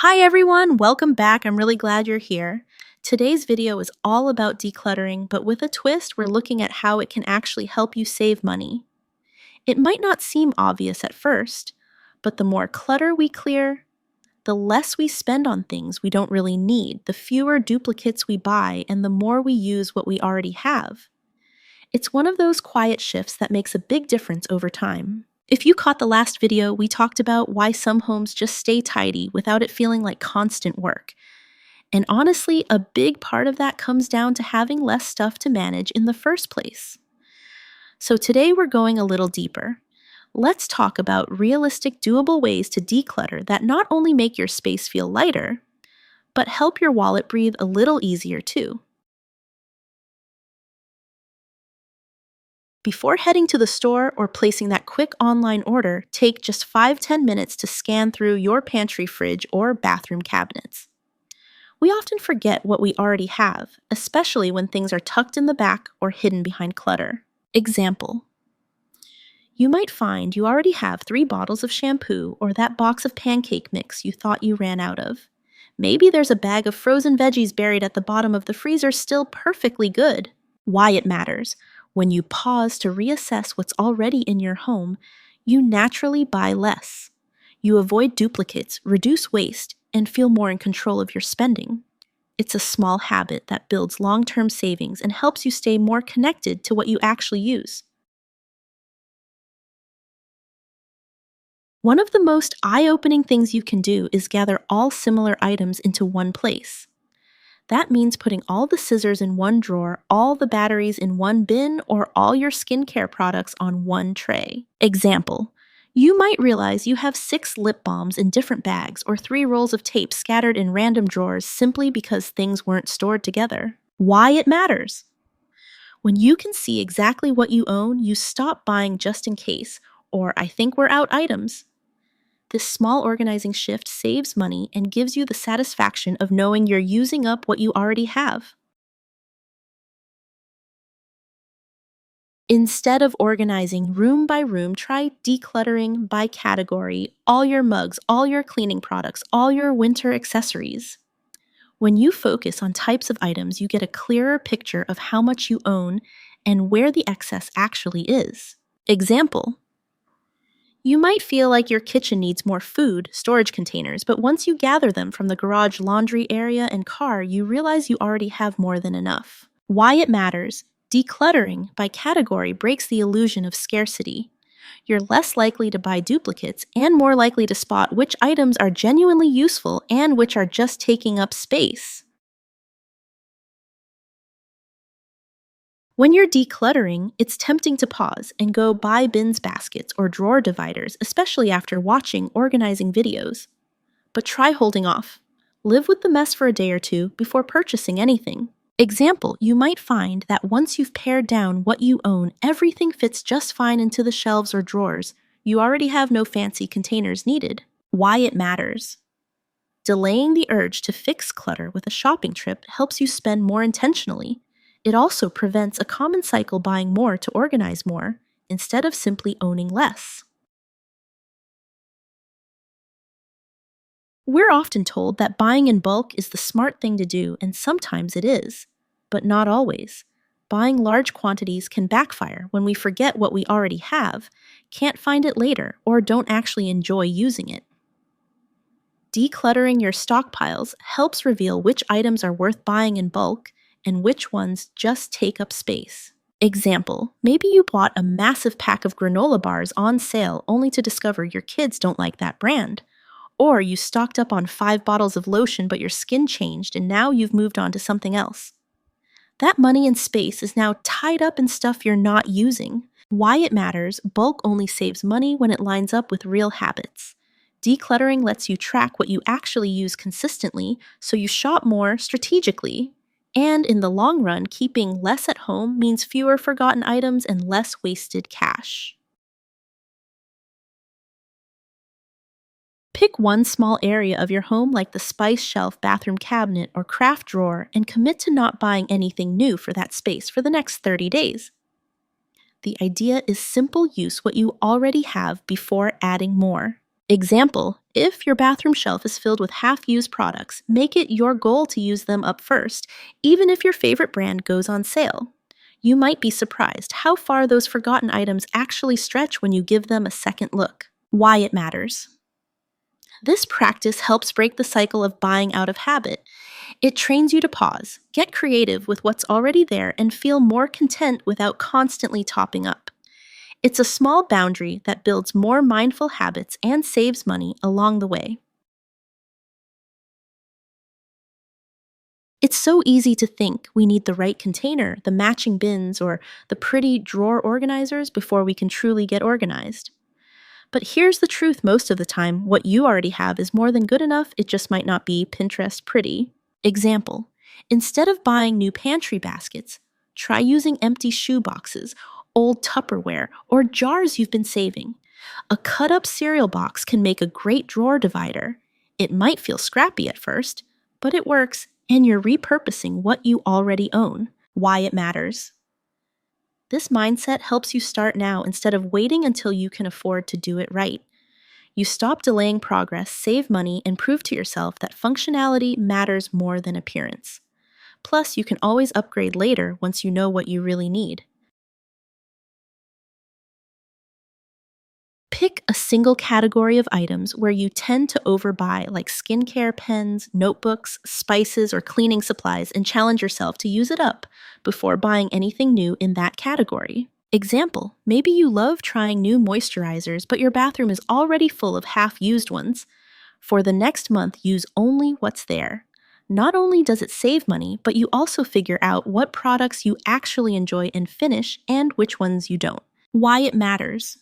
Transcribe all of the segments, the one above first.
Hi everyone, welcome back. I'm really glad you're here. Today's video is all about decluttering, but with a twist, we're looking at how it can actually help you save money. It might not seem obvious at first, but the more clutter we clear, the less we spend on things we don't really need, the fewer duplicates we buy, and the more we use what we already have. It's one of those quiet shifts that makes a big difference over time. If you caught the last video, we talked about why some homes just stay tidy without it feeling like constant work. And honestly, a big part of that comes down to having less stuff to manage in the first place. So today we're going a little deeper. Let's talk about realistic, doable ways to declutter that not only make your space feel lighter, but help your wallet breathe a little easier too. Before heading to the store or placing that quick online order, take just 5–10 minutes to scan through your pantry, fridge, or bathroom cabinets. We often forget what we already have, especially when things are tucked in the back or hidden behind clutter. Example: you might find you already have 3 bottles of shampoo or that box of pancake mix you thought you ran out of. Maybe there's a bag of frozen veggies buried at the bottom of the freezer still perfectly good. Why it matters. When you pause to reassess what's already in your home, you naturally buy less. You avoid duplicates, reduce waste, and feel more in control of your spending. It's a small habit that builds long-term savings and helps you stay more connected to what you actually use. One of the most eye-opening things you can do is gather all similar items into one place. That means putting all the scissors in one drawer, all the batteries in one bin, or all your skincare products on one tray. Example: you might realize you have 6 lip balms in different bags or 3 rolls of tape scattered in random drawers simply because things weren't stored together. Why it matters. When you can see exactly what you own, you stop buying just in case, or I think we're out items. This small organizing shift saves money and gives you the satisfaction of knowing you're using up what you already have. Instead of organizing room by room, try decluttering by category: all your mugs, all your cleaning products, all your winter accessories. When you focus on types of items, you get a clearer picture of how much you own and where the excess actually is. Example: you might feel like your kitchen needs more food storage containers, but once you gather them from the garage, laundry area, and car, you realize you already have more than enough. Why it matters. Decluttering by category breaks the illusion of scarcity. You're less likely to buy duplicates and more likely to spot which items are genuinely useful and which are just taking up space. When you're decluttering, it's tempting to pause and go buy bins baskets or drawer dividers, especially after watching organizing videos. But try holding off. Live with the mess for a day or two before purchasing anything. Example: you might find that once you've pared down what you own, everything fits just fine into the shelves or drawers. You already have no fancy containers needed. Why it matters. Delaying the urge to fix clutter with a shopping trip helps you spend more intentionally. It also prevents a common cycle: buying more to organize more, instead of simply owning less. We're often told that buying in bulk is the smart thing to do, and sometimes it is, but not always. Buying large quantities can backfire when we forget what we already have, can't find it later, or don't actually enjoy using it. Decluttering your stockpiles helps reveal which items are worth buying in bulk and which ones just take up space. Example: maybe you bought a massive pack of granola bars on sale only to discover your kids don't like that brand. Or you stocked up on 5 bottles of lotion but your skin changed and now you've moved on to something else. That money and space is now tied up in stuff you're not using. Why it matters. Bulk only saves money when it lines up with real habits. Decluttering lets you track what you actually use consistently, so you shop more strategically. And in the long run, keeping less at home means fewer forgotten items and less wasted cash. Pick one small area of your home like the spice shelf, bathroom cabinet, or craft drawer and commit to not buying anything new for that space for the next 30 days. The idea is simple: use what you already have before adding more. Example: If your bathroom shelf is filled with half used products, make it your goal to use them up first, even if your favorite brand goes on sale. You might be surprised how far those forgotten items actually stretch when you give them a second look. Why it matters. This practice helps break the cycle of buying out of habit. It trains you to pause, get creative with what's already there, and feel more content without constantly topping up. It's a small boundary that builds more mindful habits and saves money along the way. It's so easy to think we need the right container, the matching bins, or the pretty drawer organizers before we can truly get organized. But here's the truth: most of the time, what you already have is more than good enough, it just might not be Pinterest pretty. Example: instead of buying new pantry baskets, try using empty shoe boxes, old Tupperware, or jars you've been saving. A cut up cereal box can make a great drawer divider. It might feel scrappy at first, but it works, and you're repurposing what you already own. Why it matters. This mindset helps you start now instead of waiting until you can afford to do it right. You stop delaying progress, save money, and prove to yourself that functionality matters more than appearance. Plus, you can always upgrade later once you know what you really need. Pick a single category of items where you tend to overbuy, like skincare, pens, notebooks, spices, or cleaning supplies, and challenge yourself to use it up before buying anything new in that category. Example: maybe you love trying new moisturizers, but your bathroom is already full of half-used ones. For the next month, use only what's there. Not only does it save money, but you also figure out what products you actually enjoy and finish and which ones you don't. Why it matters.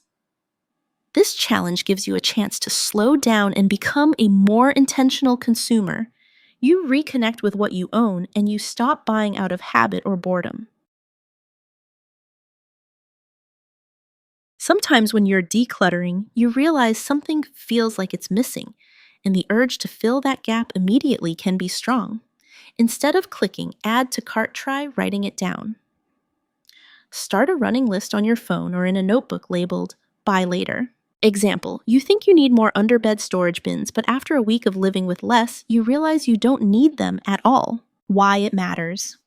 This challenge gives you a chance to slow down and become a more intentional consumer. You reconnect with what you own and you stop buying out of habit or boredom. Sometimes when you're decluttering, you realize something feels like it's missing, and the urge to fill that gap immediately can be strong. Instead of clicking Add to Cart, try writing it down. Start a running list on your phone or in a notebook labeled Buy Later. Example: you think you need more underbed storage bins, but after a week of living with less, you realize you don't need them at all. Why it matters.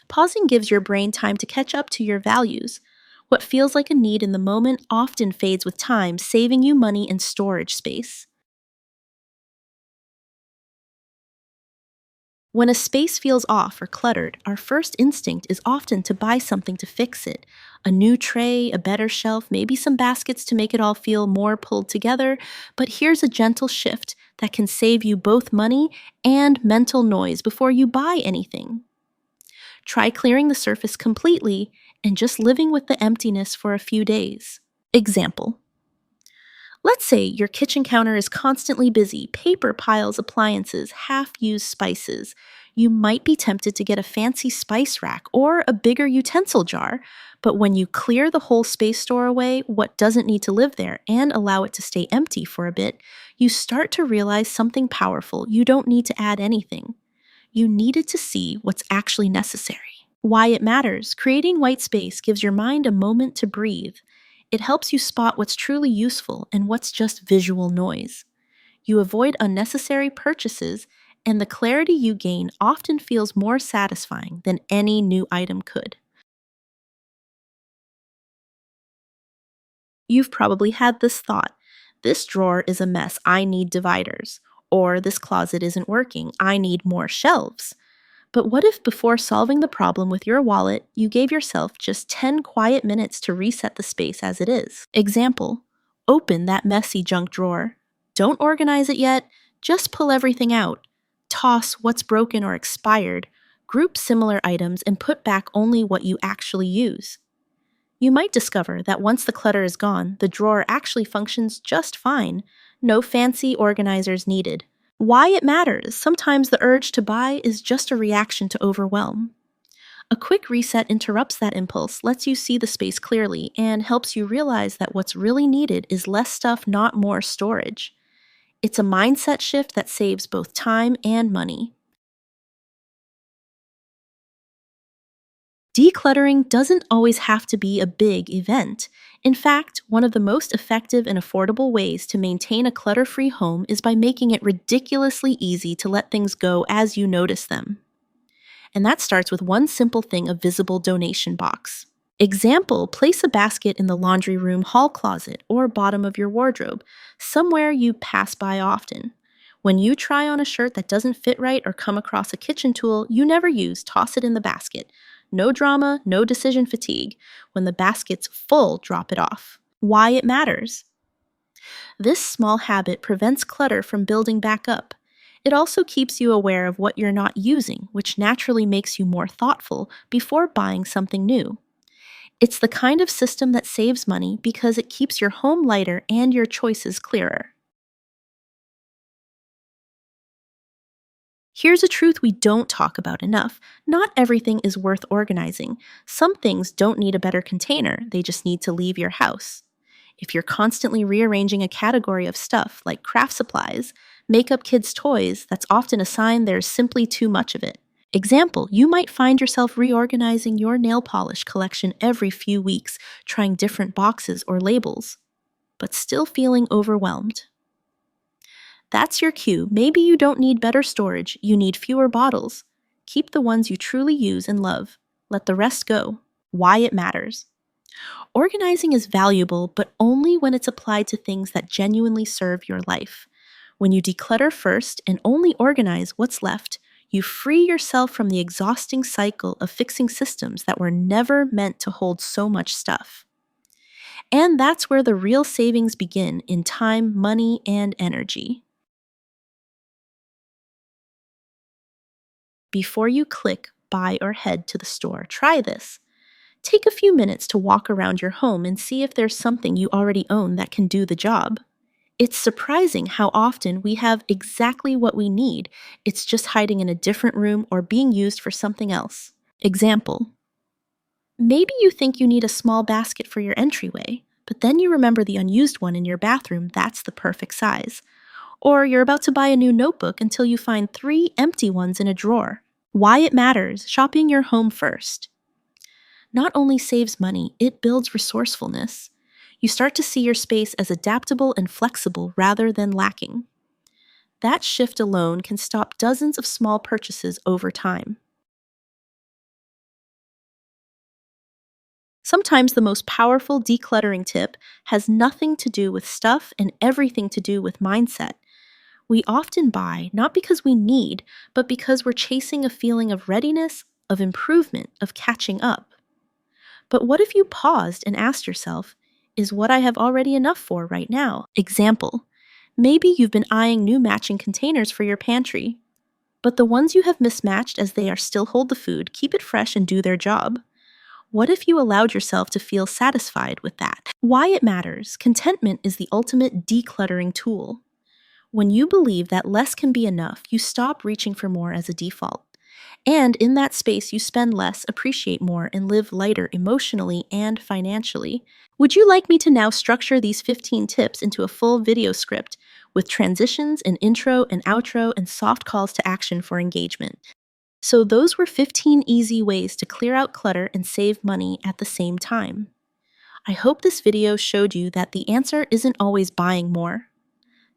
Pausing gives your brain time to catch up to your values. What feels like a need in the moment often fades with time, saving you money and storage space. When a space feels off or cluttered, our first instinct is often to buy something to fix it. A new tray, a better shelf, maybe some baskets to make it all feel more pulled together. But here's a gentle shift that can save you both money and mental noise before you buy anything. Try clearing the surface completely and just living with the emptiness for a few days. Example: let's say your kitchen counter is constantly busy: paper piles, appliances, half-used spices. You might be tempted to get a fancy spice rack or a bigger utensil jar, but when you clear the whole space store away, what doesn't need to live there, and allow it to stay empty for a bit, you start to realize something powerful: you don't need to add anything. You needed to see what's actually necessary. Why it matters. Creating white space gives your mind a moment to breathe. It helps you spot what's truly useful and what's just visual noise. You avoid unnecessary purchases, and the clarity you gain often feels more satisfying than any new item could. You've probably had this thought: this drawer is a mess, I need dividers. Or this closet isn't working, I need more shelves. But what if before solving the problem with your wallet, you gave yourself just 10 quiet minutes to reset the space as it is? Example: open that messy junk drawer. Don't organize it yet, just pull everything out. Toss what's broken or expired. Group similar items and put back only what you actually use. You might discover that once the clutter is gone, the drawer actually functions just fine. No fancy organizers needed. Why it matters. Sometimes the urge to buy is just a reaction to overwhelm. A quick reset interrupts that impulse, lets you see the space clearly, and helps you realize that what's really needed is less stuff, not more storage. It's a mindset shift that saves both time and money. Decluttering doesn't always have to be a big event. In fact, one of the most effective and affordable ways to maintain a clutter free home is by making it ridiculously easy to let things go as you notice them. And that starts with one simple thing: a visible donation box. Example, place a basket in the laundry room hall closet or bottom of your wardrobe, somewhere you pass by often. When you try on a shirt that doesn't fit right or come across a kitchen tool you never use, toss it in the basket. No drama, no decision fatigue. When the basket's full, drop it off. Why it matters. This small habit prevents clutter from building back up. It also keeps you aware of what you're not using, which naturally makes you more thoughtful before buying something new. It's the kind of system that saves money because it keeps your home lighter and your choices clearer. Here's a truth we don't talk about enough: not everything is worth organizing. Some things don't need a better container, they just need to leave your house. If you're constantly rearranging a category of stuff like craft supplies, makeup kids' toys, that's often a sign there's simply too much of it. Example, you might find yourself reorganizing your nail polish collection every few weeks, trying different boxes or labels, but still feeling overwhelmed. That's your cue. Maybe you don't need better storage, you need fewer bottles. Keep the ones you truly use and love. Let the rest go. Why it matters. Organizing is valuable, but only when it's applied to things that genuinely serve your life. When you declutter first and only organize what's left, you free yourself from the exhausting cycle of fixing systems that were never meant to hold so much stuff. And that's where the real savings begin, in time, money, and energy. Before you click buy or head to the store, try this. Take a few minutes to walk around your home and see if there's something you already own that can do the job. It's surprising how often we have exactly what we need. It's just hiding in a different room or being used for something else. Example, maybe you think you need a small basket for your entryway, but then you remember the unused one in your bathroom that's the perfect size. Or you're about to buy a new notebook until you find 3 empty ones in a drawer. Why it matters: shopping your home first not only saves money, it builds resourcefulness. You start to see your space as adaptable and flexible rather than lacking. That shift alone can stop dozens of small purchases over time. Sometimes the most powerful decluttering tip has nothing to do with stuff and everything to do with mindset. We often buy not because we need, but because we're chasing a feeling of readiness, of improvement, of catching up. But what if you paused and asked yourself, is what I have already enough for right now? Example, maybe you've been eyeing new matching containers for your pantry, but the ones you have mismatched as they are still hold the food, keep it fresh and do their job. What if you allowed yourself to feel satisfied with that? Why it matters: contentment is the ultimate decluttering tool. When you believe that less can be enough, you stop reaching for more as a default. And in that space, you spend less, appreciate more, and live lighter emotionally and financially. Would you like me to now structure these 15 tips into a full video script with transitions, an intro, an outro, and soft calls to action for engagement? So those were 15 easy ways to clear out clutter and save money at the same time. I hope this video showed you that the answer isn't always buying more.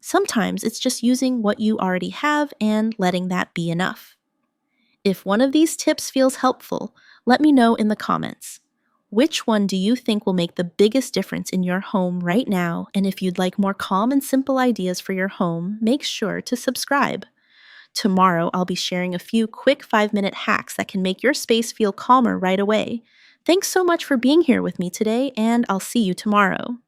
Sometimes it's just using what you already have and letting that be enough. If one of these tips feels helpful, let me know in the comments. Which one do you think will make the biggest difference in your home right now? And if you'd like more calm and simple ideas for your home, make sure to subscribe. Tomorrow, I'll be sharing a few quick 5-minute hacks that can make your space feel calmer right away. Thanks so much for being here with me today, and I'll see you tomorrow.